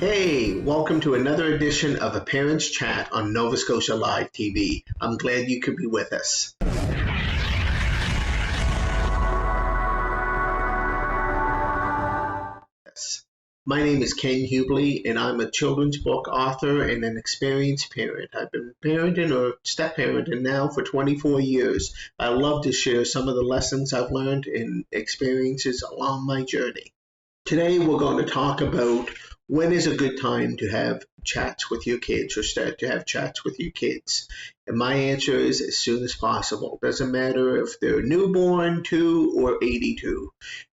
Hey, welcome to another edition of A Parent's Chat on Nova Scotia Live TV. I'm glad you could be with us. My name is Ken Hubley, and I'm a children's book author and an experienced parent. I've been parenting or step-parenting now for 24 years. I love to share some of the lessons I've learned and experiences along my journey. Today we're going to talk about when is a good time to have chats with your kids or start to have chats with your kids. And my answer is as soon as possible. Doesn't matter if they're newborn, 2, or 82.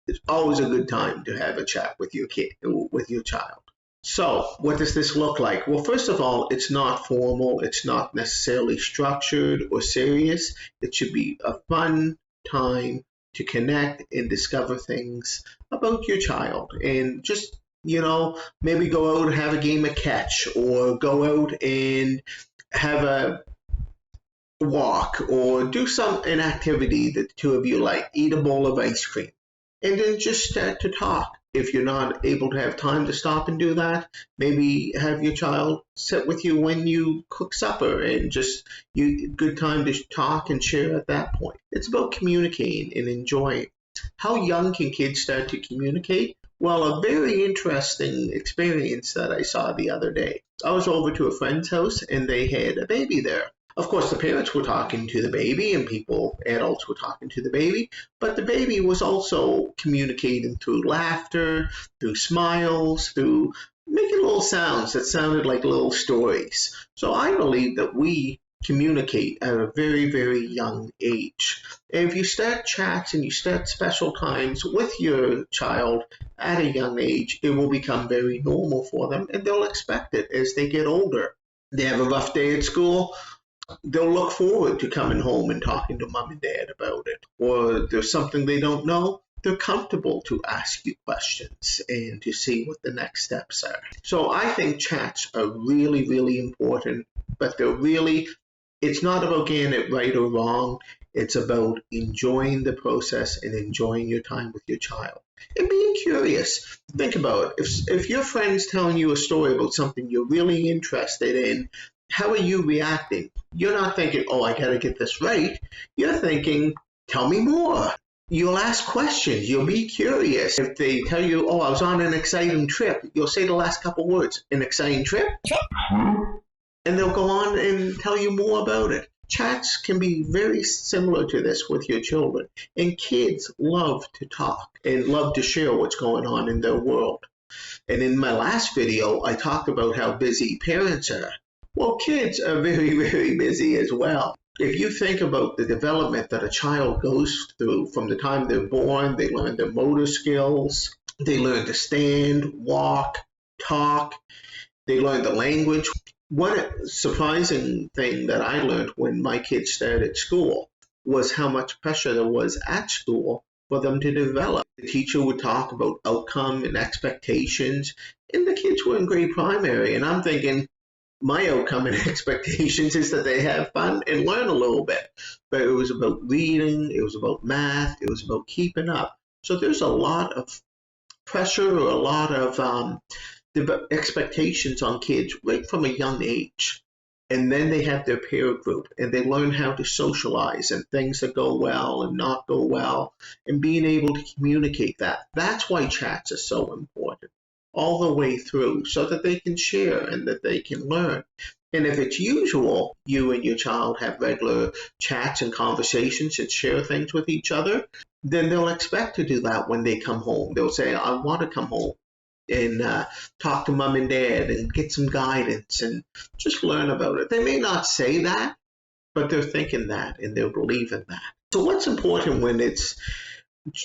It's always a good time to have a chat with your kid, with your child. So what does this look like? Well, first of all, it's not formal. It's not necessarily structured or serious. It should be a fun time to connect and discover things about your child, and just maybe go out and have a game of catch, or go out and have a walk, or do an activity that the two of you like. Eat a bowl of ice cream, and then just start to talk. If you're not able to have time to stop and do that, maybe have your child sit with you when you cook supper, and just good time to talk and share at that point. It's about communicating and enjoying. How young can kids start to communicate? Well, a very interesting experience that I saw the other day. I was over to a friend's house and they had a baby there. Of course, the parents were talking to the baby and adults were talking to the baby, but the baby was also communicating through laughter, through smiles, through making little sounds that sounded like little stories. So I believe that we communicate at a very, very young age. And if you start chats and you start special times with your child at a young age, it will become very normal for them, and they'll expect it as they get older. They have a rough day at school, they'll look forward to coming home and talking to mom and dad about it. Or there's something they don't know, they're comfortable to ask you questions and to see what the next steps are. So I think chats are really, really important, but it's not about getting it right or wrong. It's about enjoying the process and enjoying your time with your child and being curious. Think about it. If your friend's telling you a story about something you're really interested in, how are you reacting? You're not thinking, oh, I got to get this right. You're thinking, tell me more. You'll ask questions. You'll be curious. If they tell you, oh, I was on an exciting trip, you'll say the last couple words, an exciting trip? And they'll go on and tell you more about it. Chats can be very similar to this with your children. And kids love to talk and love to share what's going on in their world. And in my last video, I talked about how busy parents are. Well, kids are very, very busy as well. If you think about the development that a child goes through from the time they're born, they learn their motor skills, they learn to stand, walk, talk, they learn the language. One surprising thing that I learned when my kids started school was how much pressure there was at school for them to develop. The teacher would talk about outcome and expectations, and the kids were in grade primary, and I'm thinking, my outcome and expectations is that they have fun and learn a little bit. But it was about reading, it was about math, it was about keeping up. So there's a lot of pressure or a lot of the expectations on kids right from a young age. And then they have their peer group and they learn how to socialize and things that go well and not go well, and being able to communicate that. That's why chats are so important all the way through, so that they can share and that they can learn. And if it's usual, you and your child have regular chats and conversations and share things with each other, then they'll expect to do that when they come home. They'll say, I want to come home and talk to mom and dad and get some guidance and just learn about it. They may not say that, but they're thinking that and they're believing that. So what's important when it's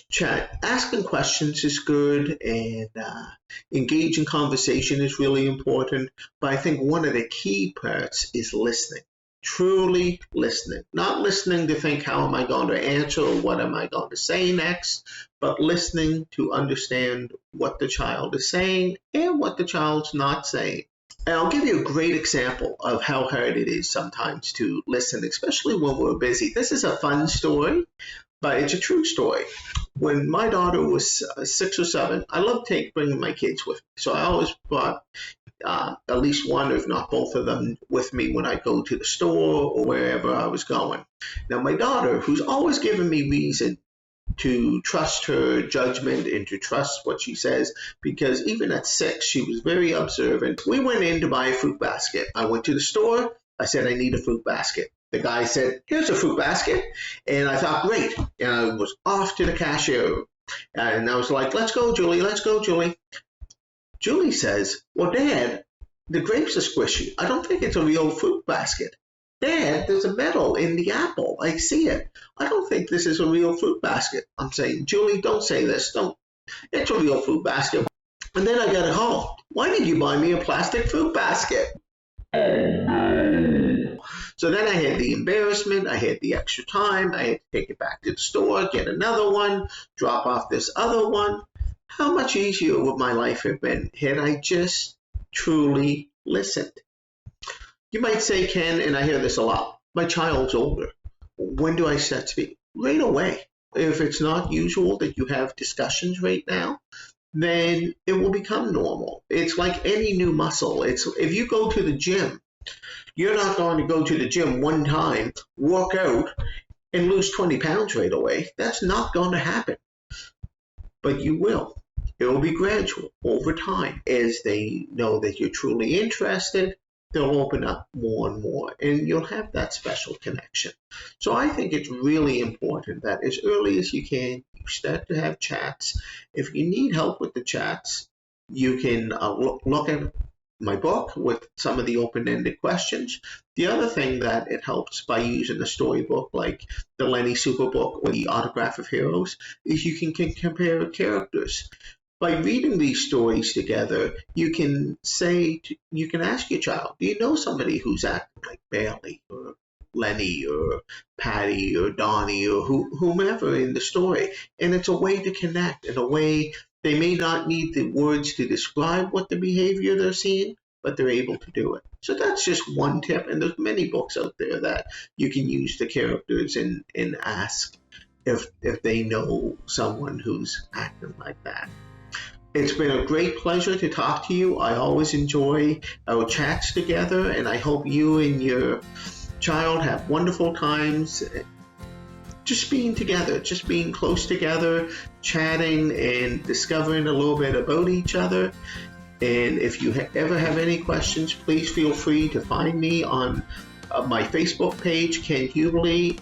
chat? Asking questions is good, and engaging conversation is really important. But I think one of the key parts is listening. Truly listening. Not listening to think, how am I going to answer or what am I going to say next, but listening to understand what the child is saying and what the child's not saying. And I'll give you a great example of how hard it is sometimes to listen, especially when we're busy. This is a fun story, but it's a true story. when my daughter was 6 or 7, I love bringing my kids with me. So I always brought at least one, if not both of them, with me when I go to the store or wherever I was going. Now, my daughter, who's always given me reason to trust her judgment and to trust what she says, because even at 6, she was very observant. We went in to buy a fruit basket. I went to the store. I said, I need a fruit basket. The guy said, here's a fruit basket. And I thought, great. And I was off to the cashier. And I was like, let's go, Julie. Let's go, Julie. Julie says, well, Dad, the grapes are squishy. I don't think it's a real fruit basket. Dad, there's a metal in the apple. I see it. I don't think this is a real fruit basket. I'm saying, Julie, don't say this. Don't. It's a real fruit basket. And then I got a call. Why did you buy me a plastic fruit basket? So then I had the embarrassment. I had the extra time. I had to take it back to the store, get another one, drop off this other one. How much easier would my life have been had I just truly listened? You might say, Ken, and I hear this a lot, my child's older. When do I start speaking? Right away. If it's not usual that you have discussions right now, then it will become normal. It's like any new muscle. It's if you go to the gym, you're not going to go to the gym one time, work out, and lose 20 pounds right away. That's not going to happen. But you will. It will be gradual over time. As they know that you're truly interested, they'll open up more and more, and you'll have that special connection. So I think it's really important that as early as you can, you start to have chats. If you need help with the chats, you can look at my book with some of the open-ended questions. The other thing that it helps by using a storybook like the Lenny Superbook or the Autograph of Heroes is you can compare characters. By reading these stories together, you can ask your child, do you know somebody who's acting like Bailey or Lenny or Patty or Donnie or whomever in the story? And it's a way to connect in a way they may not need the words to describe what the behavior they're seeing, but they're able to do it. So that's just one tip, and there's many books out there that you can use the characters and ask if they know someone who's acting like that. It's been a great pleasure to talk to you. I always enjoy our chats together, and I hope you and your child have wonderful times just being together, just being close together, chatting and discovering a little bit about each other. And if you ever have any questions, please feel free to find me on my Facebook page, Ken Hubley,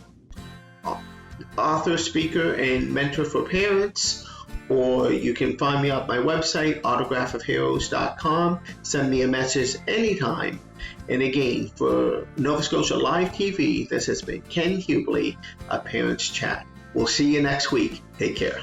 author, speaker, and mentor for parents. Or you can find me at my website, autographofheroes.com. Send me a message anytime. And again, for Nova Scotia Live TV, this has been Ken Hubley, A Parents Chat. We'll see you next week. Take care.